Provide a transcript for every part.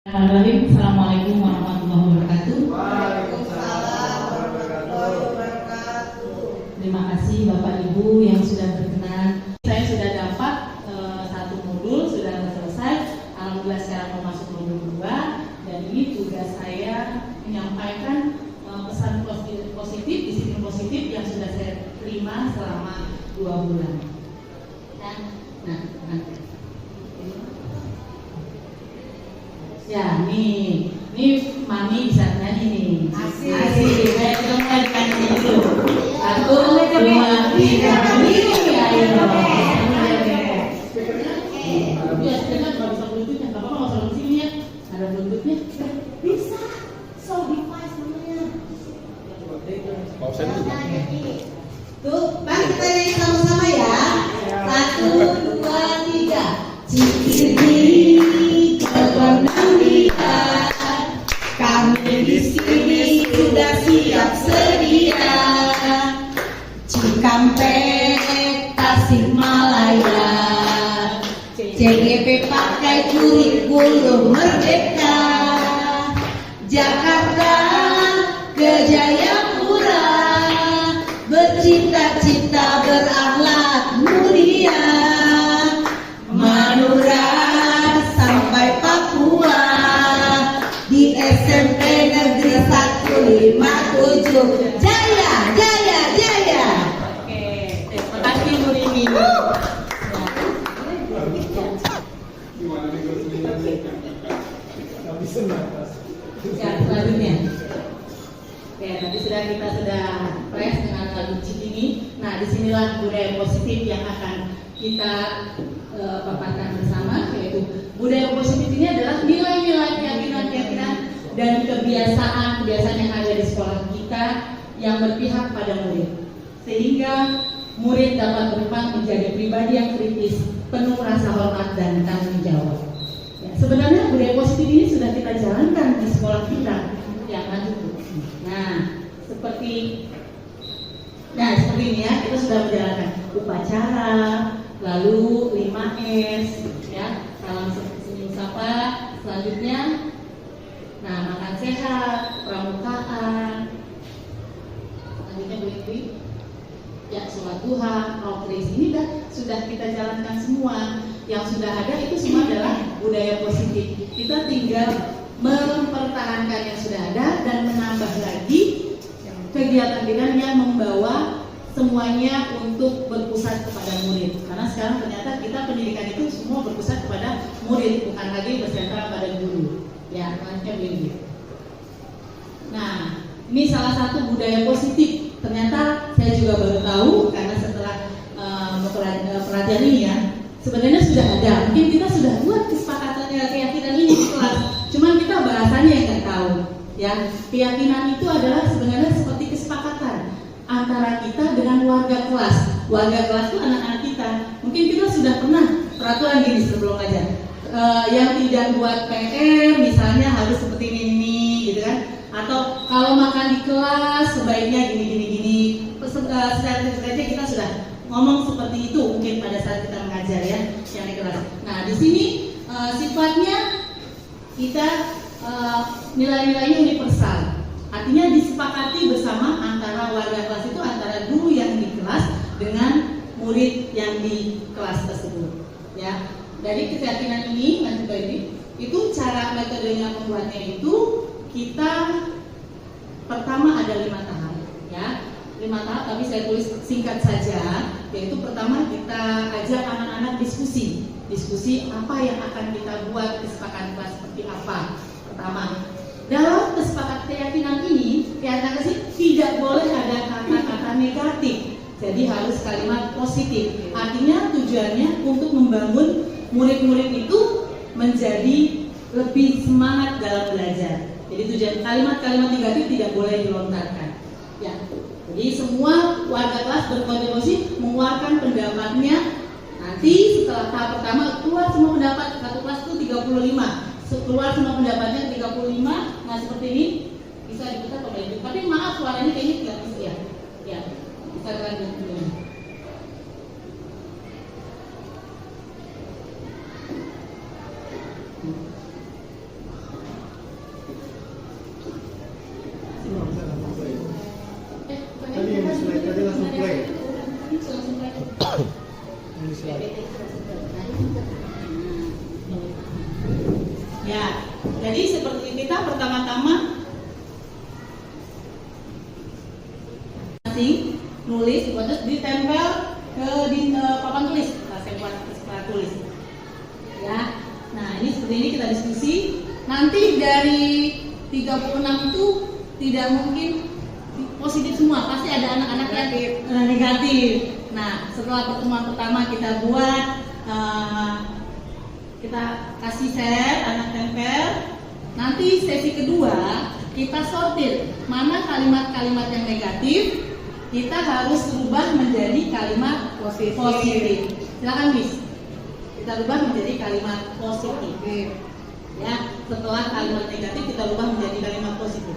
Assalamualaikum warahmatullahi wabarakatuh. Waalaikumsalam warahmatullahi wabarakatuh. Terima kasih Bapak Ibu yang sudah berkenan. Saya sudah dapat satu modul, sudah selesai. Alhamdulillah sekarang mau masuk modul 2. Dan ini tugas saya menyampaikan pesan positif, disiplin positif yang sudah saya terima selama 2 bulan. Ya, nih Mami bisa nyanyi nih. Asik. Baik, kita mulai nyanyi dulu. 1, 2, 3, ayo. Ya, sebenarnya kalau bisa bluetoothnya, nggak apa-apa nggak usah di sini ya. Ada bluetoothnya. Bisa. So device namanya. Mau saya juga. Tuh, Bang, kita nyanyi sama-sama ya. 1, 2, 3. Cikini kebenang dia, kami di sini sudah siap sedia. Cikampek, Tasikmalaya, CGP pakai kurikulum merdeka. Jakarta ke Jayapura, bercita-cita berakhlak mulia. Madura sampai Papua, di SMP Negeri 157. Jaya, jaya, jaya. Oke, terima kasih Bu Rini. Ya, selanjutnya. Oke, tadi kita sudah press dengan lagu Cikini. Nah, disinilah budaya positif yang akan kita paparkan bersama, yaitu budaya positif ini adalah nilai-nilai keyakinan dan kebiasaan yang ada di sekolah kita yang berpihak pada murid, sehingga murid dapat berkembang menjadi pribadi yang kritis, penuh rasa hormat dan tanggung jawab. Ya, sebenarnya budaya positif ini sudah kita jalankan di sekolah kita yang lanjut. Nah, seperti ini ya, kita sudah menjalankan upacara, lalu 5S, ya, salam senyum sapa, selanjutnya, nah, makan sehat, pramukaan, selanjutnya Bu, ya, sholat duha, rokris, ini sudah kita jalankan semua. Yang sudah ada itu semua adalah budaya positif. Kita tinggal mempertahankan yang sudah ada dan menambah lagi kegiatan-kegiatan yang membawa semuanya untuk berpusat kepada murid. Karena sekarang ternyata kita pendidikan itu semua berpusat kepada murid, bukan lagi bersentra pada guru. Ya, makanya begini. Nah, ini salah satu budaya positif. Ternyata saya juga baru tahu karena setelah perhatian ini ya, sebenarnya sudah ada. Mungkin kita sudah buat kesepakatan keyakinan ini di kelas. Cuman kita bahasanya yang nggak tahu. Ya, keyakinan itu adalah sebenarnya seperti kesepakatan antara kita dengan warga kelas. Warga kelas itu anak-anak kita. Mungkin kita sudah pernah peraturan gini sebelum aja. Yang tidak buat PR misalnya harus seperti ini, gitu kan? Atau kalau makan di kelas sebaiknya gini. Secara saja kita sudah ngomong seperti itu mungkin pada saat kita mengajar ya, yang di kelas. Nah, di sini sifatnya kita nilai-nilainya universal. Artinya disepakati bersama antara warga kelas itu, antara guru yang di kelas dengan murid yang di kelas tersebut. Ya, dari keyakinan ini, itu cara metodenya membuatnya itu kita pertama ada 5 tahap, ya, 5 tahap. Tapi saya tulis singkat saja, yaitu pertama kita ajak anak-anak diskusi apa yang akan kita buat kesepakatan kelas seperti apa. Pertama, dalam kesepakatan keyakinan ini, tidak boleh ada kata-kata negatif. Jadi harus kalimat positif. Artinya tujuannya untuk membangun murid-murid itu menjadi lebih semangat dalam belajar. Jadi tujuan kalimat-kalimat negatif tidak boleh dilontarkan. Ya. Jadi semua warga kelas berkontribusi mengeluarkan pendapatnya. Nanti setelah tahap pertama keluar semua pendapat, satu kelas itu 35. Keluar semua pendapatnya 35. Nah, seperti ini bisa diputar kembali. Tapi maaf, suaranya kayaknya tidak bisa ya. Ya, bisa lanjut dulu. Ya, jadi seperti kita pertama-tama nulis, terus ditempel di papan tulis. Nah, saya buat setelah tulis. Ya, nah ini seperti ini kita diskusi. Nanti dari 36 itu tidak mungkin positif semua, pasti ada anak-anak yang negatif. Nah, setelah pertemuan pertama kita buat, kita kasih share, anak tempel. Nanti sesi kedua kita sortir mana kalimat-kalimat yang negatif, kita harus rubah menjadi kalimat positif. Silakan Miss, kita rubah menjadi kalimat positif. Ya, setelah kalimat negatif kita rubah menjadi kalimat positif.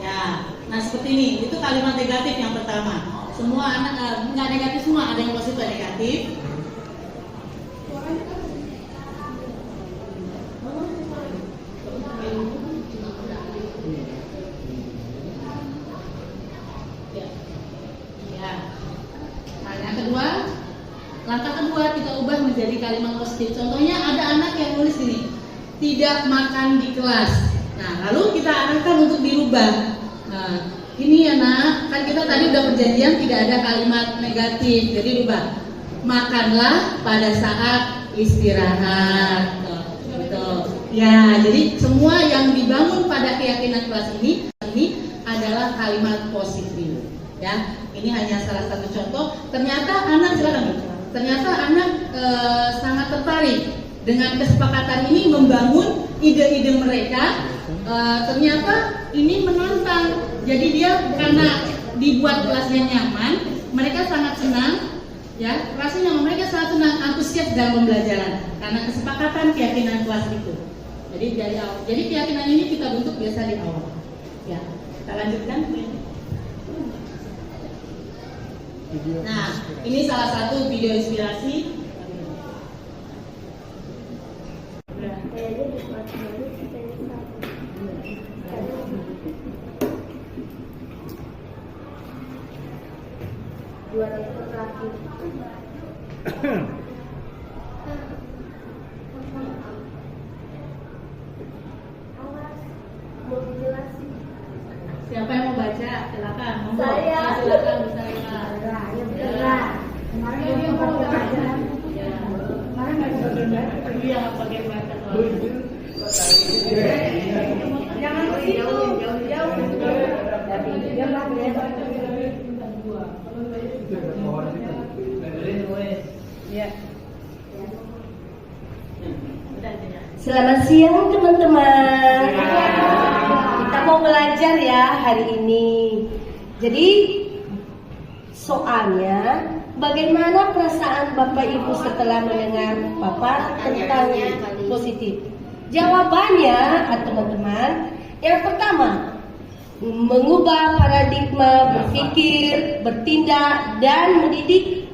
Ya, nah seperti ini, itu kalimat negatif yang pertama. Semua anak nggak negatif semua, ada yang positif, ada yang negatif. Ya. Nah, yang kedua, langkah kedua kita ubah menjadi kalimat positif. Contohnya ada anak yang nulis ini, tidak makan di kelas. Nah, lalu kita arahkan untuk dirubah. Nah, ini ya nak, kan kita tadi udah perjanjian tidak ada kalimat negatif, jadi rubah. Makanlah pada saat istirahat. Gitu. Ya, jadi semua yang dibangun pada keyakinan kelas ini adalah kalimat positif. Ya, ini hanya salah satu contoh. Ternyata anak sangat tertarik dengan kesepakatan ini, membangun ide-ide mereka. Ternyata ini menantang. Jadi dia karena dibuat kelasnya nyaman, mereka sangat senang. Ya, rasanya mereka sangat senang, antusias dalam pembelajaran karena kesepakatan keyakinan kelas itu. Jadi dari awal. Jadi keyakinan ini kita bentuk biasa di awal. Ya, kita lanjutkan. Nah, ini salah satu video inspirasi. Siapa yang mau baca? Silakan. Saya. Silakan bisa. Kemarin belum pakai baca. Kemarin nggak bisa baca. Iya, pakai baca. Jangan ke situ, jauh. Dia nggak boleh. Selamat siang teman-teman. Kita mau belajar ya hari ini. Jadi soalnya bagaimana perasaan Bapak Ibu setelah mendengar paparan tentang positif? Jawabannya teman-teman, yang pertama, mengubah paradigma berpikir, bertindak, dan mendidik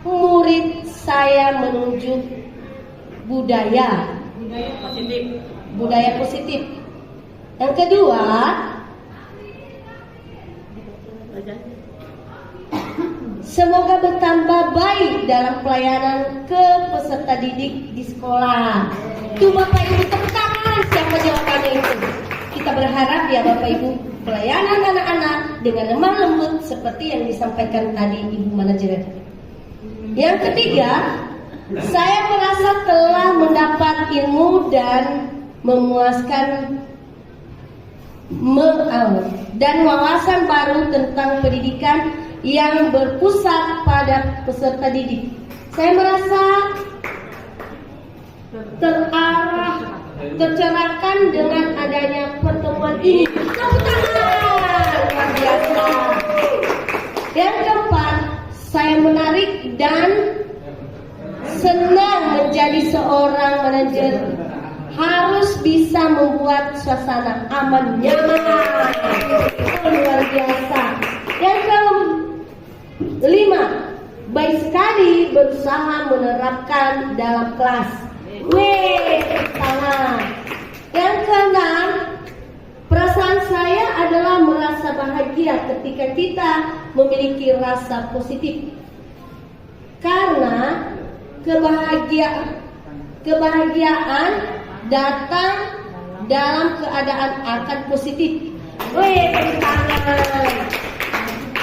murid saya menuju budaya positif. Yang kedua, semoga bertambah baik dalam pelayanan ke peserta didik di sekolah. Itu Bapak Ibu, tepuk tangan siapa jawabannya itu. Kita berharap ya Bapak Ibu, pelayanan anak-anak dengan lemah lembut seperti yang disampaikan tadi Ibu Manajer. Yang ketiga, saya merasa telah mendapat ilmu dan memuaskan dan wawasan baru tentang pendidikan yang berpusat pada peserta didik. Saya merasa tercerahkan dengan adanya pertemuan ini. Tepuk tangan, luar biasa. Yang keempat, saya menarik dan senang menjadi seorang manajer. Harus bisa membuat suasana aman, nyaman. Luar biasa. Yang kelima, baik sekali berusaha menerapkan dalam kelas. Tangan. Yang keenam, perasaan saya adalah merasa bahagia ketika kita memiliki rasa positif. Karena kebahagiaan datang dalam keadaan akan positif. Wih, tepuk tangan.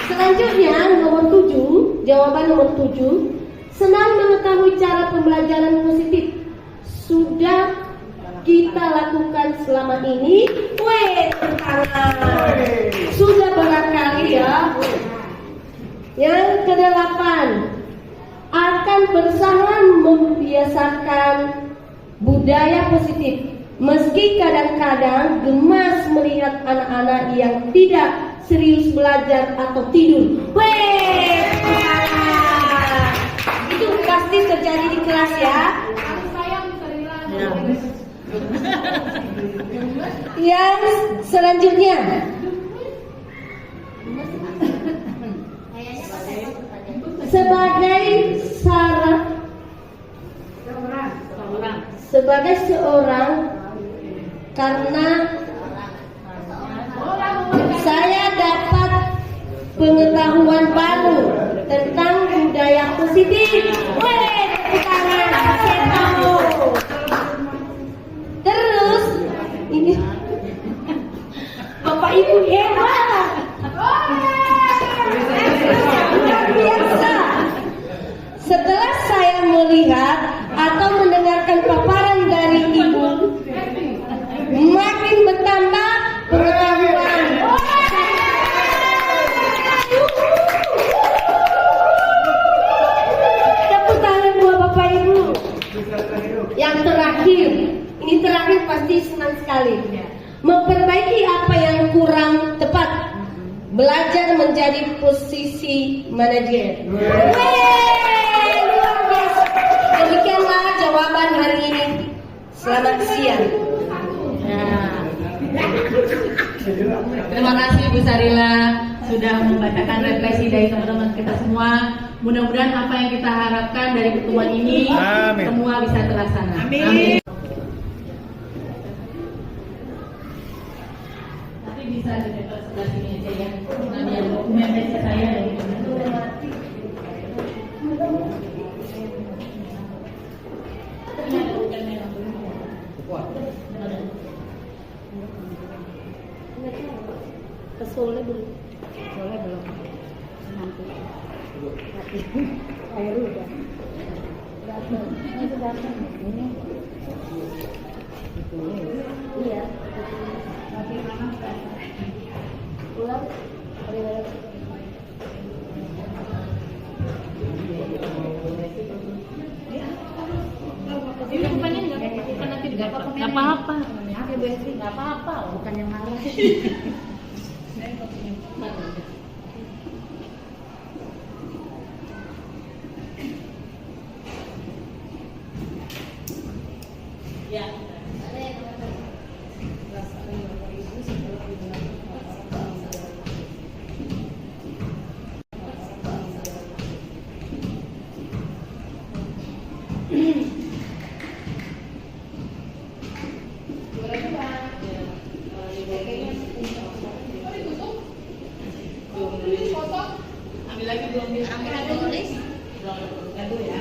Selanjutnya nomor 7, jawaban nomor 7. Senang mengetahui cara pembelajaran positif. Sudah kita lakukan selama ini. Wih, tepuk tangan. Sudah barangkali ya. Yang ke-8, akan berusaha membiasakan budaya positif. Meski kadang-kadang gemas melihat anak-anak yang tidak serius belajar atau tidur. Weh, itu pasti terjadi di kelas ya. Yang selanjutnya, sebagai seorang, karena saya dapat pengetahuan baru tentang budaya positif. Weh, tepuk tangan, saya tahu. Terus ini Bapak Ibu hebat. Luar biasa. Setelah saya melihat atau mendengarkan paparan dari Ibu, makin bertambah pengetahuan. Tepuk tangan buat Bapak Ibu. Yang terakhir, ini terakhir pasti senang sekali. Memperbaiki apa yang kurang tepat. Belajar menjadi posisi manajer. Wey, luar biasa. Demikianlah jawaban hari ini. Selamat siang. Terima kasih Bu Sarila sudah membacakan refleksi dari teman-teman kita semua. Mudah-mudahan apa yang kita harapkan dari pertemuan ini semua bisa terlaksana. Amin. Tapi bisa ditempel sebelah sini aja ya. Namanya dokumen tesis saya dari Soleh belum. Soleh belum. Nanti. Air udah. Datang. Itu datang. Ini. Iya. Nanti mana? Pulang. ini bukannya bukan nanti nggak apa-apa. Nggak apa-apa. Bukan yang marah. Ya. Ambil lagi belum diambil ada tulis. Belum dulu ya.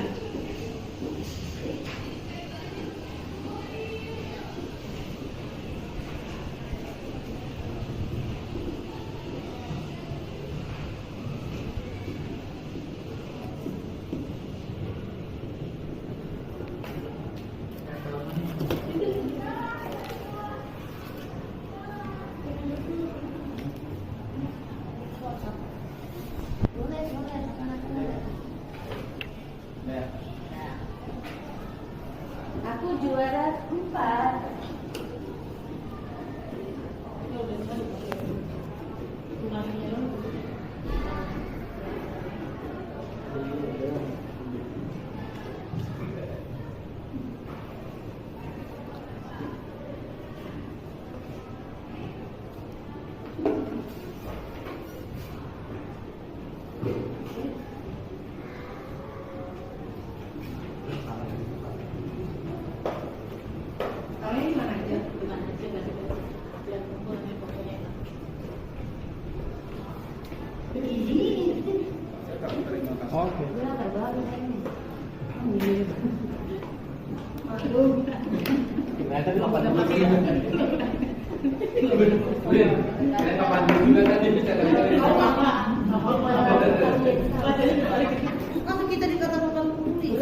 Kalau kita dikata bapak kulit,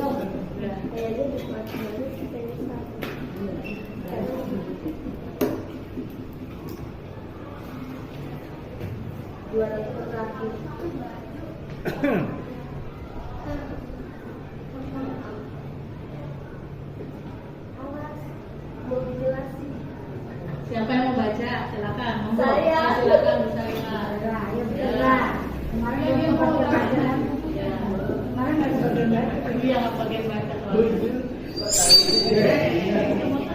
Siapa yang mau baca? Silakan. Monggo. Saya. Silakan bisa lihat. Kemarin dia mau baca. Ya. Kemarin nggak sebagian baca. Iya, nggak pakai baca.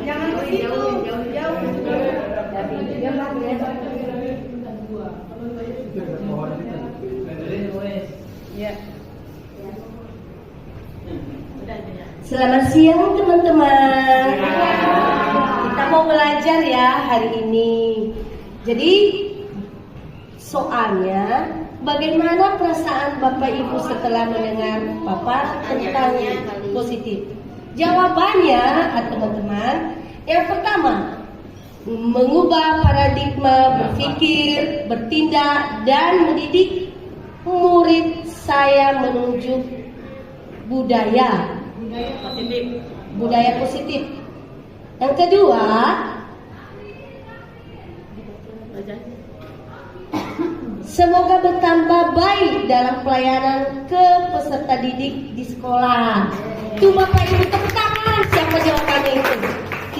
Jangan ke situ, jauh. Dia mati ya. Ya. Udah ya. Selamat siang teman-teman. Kita mau belajar ya hari ini. Jadi soalnya bagaimana perasaan Bapak Ibu setelah mendengar paparan tentang positif? Jawabannya teman-teman, yang pertama, mengubah paradigma berpikir, bertindak dan mendidik murid saya menuju budaya positif. Yang kedua, semoga bertambah baik dalam pelayanan ke peserta didik di sekolah. Itu Bapak Ibu tepuk tangan. Siapa jawabannya itu?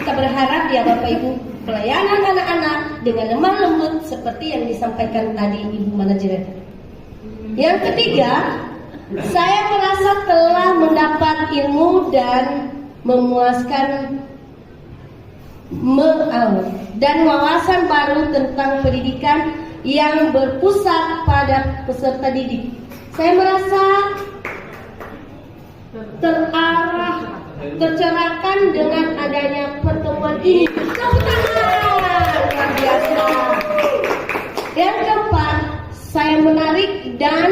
Kita berharap ya Bapak Ibu, pelayanan anak-anak dengan lemah lembut seperti yang disampaikan tadi Ibu Manajer. Yang ketiga, saya merasa telah mendapat ilmu dan memuaskan dan wawasan baru tentang pendidikan yang berpusat pada peserta didik. Saya merasa tercerahkan dengan adanya pertemuan ini. Tepuk tangan, luar biasa. Yang keempat, saya menarik dan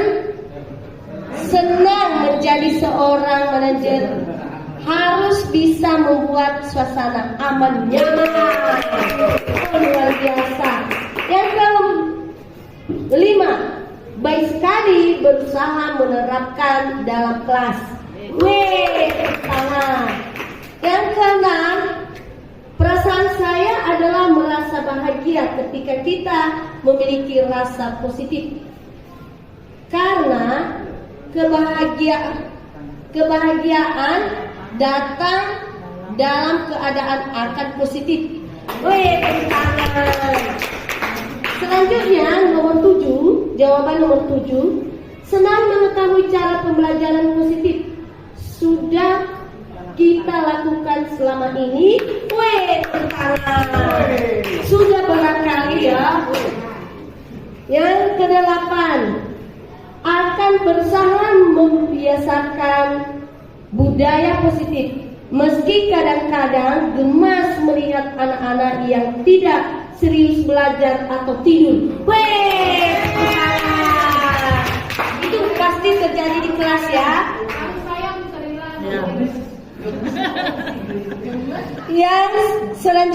senang menjadi seorang manajer. Harus bisa membuat suasana aman nyaman. Luar biasa. Yang kelima, baik sekali berusaha menerapkan dalam kelas. Tangan. Yang keenam, perasaan saya adalah merasa bahagia ketika kita memiliki rasa positif. Karena kebahagiaan datang dalam keadaan akan positif. Tangan. Selanjutnya nomor 7, jawaban nomor 7, senang mengetahui cara pembelajaran positif sudah kita lakukan selama ini. Tangan. Sudah barangkali ya. Yang kedelapan, akan berusaha membiasakan budaya positif. Meski kadang-kadang gemas melihat anak-anak yang tidak serius belajar atau tidur. Itu pasti terjadi di kelas ya. Yang selanjutnya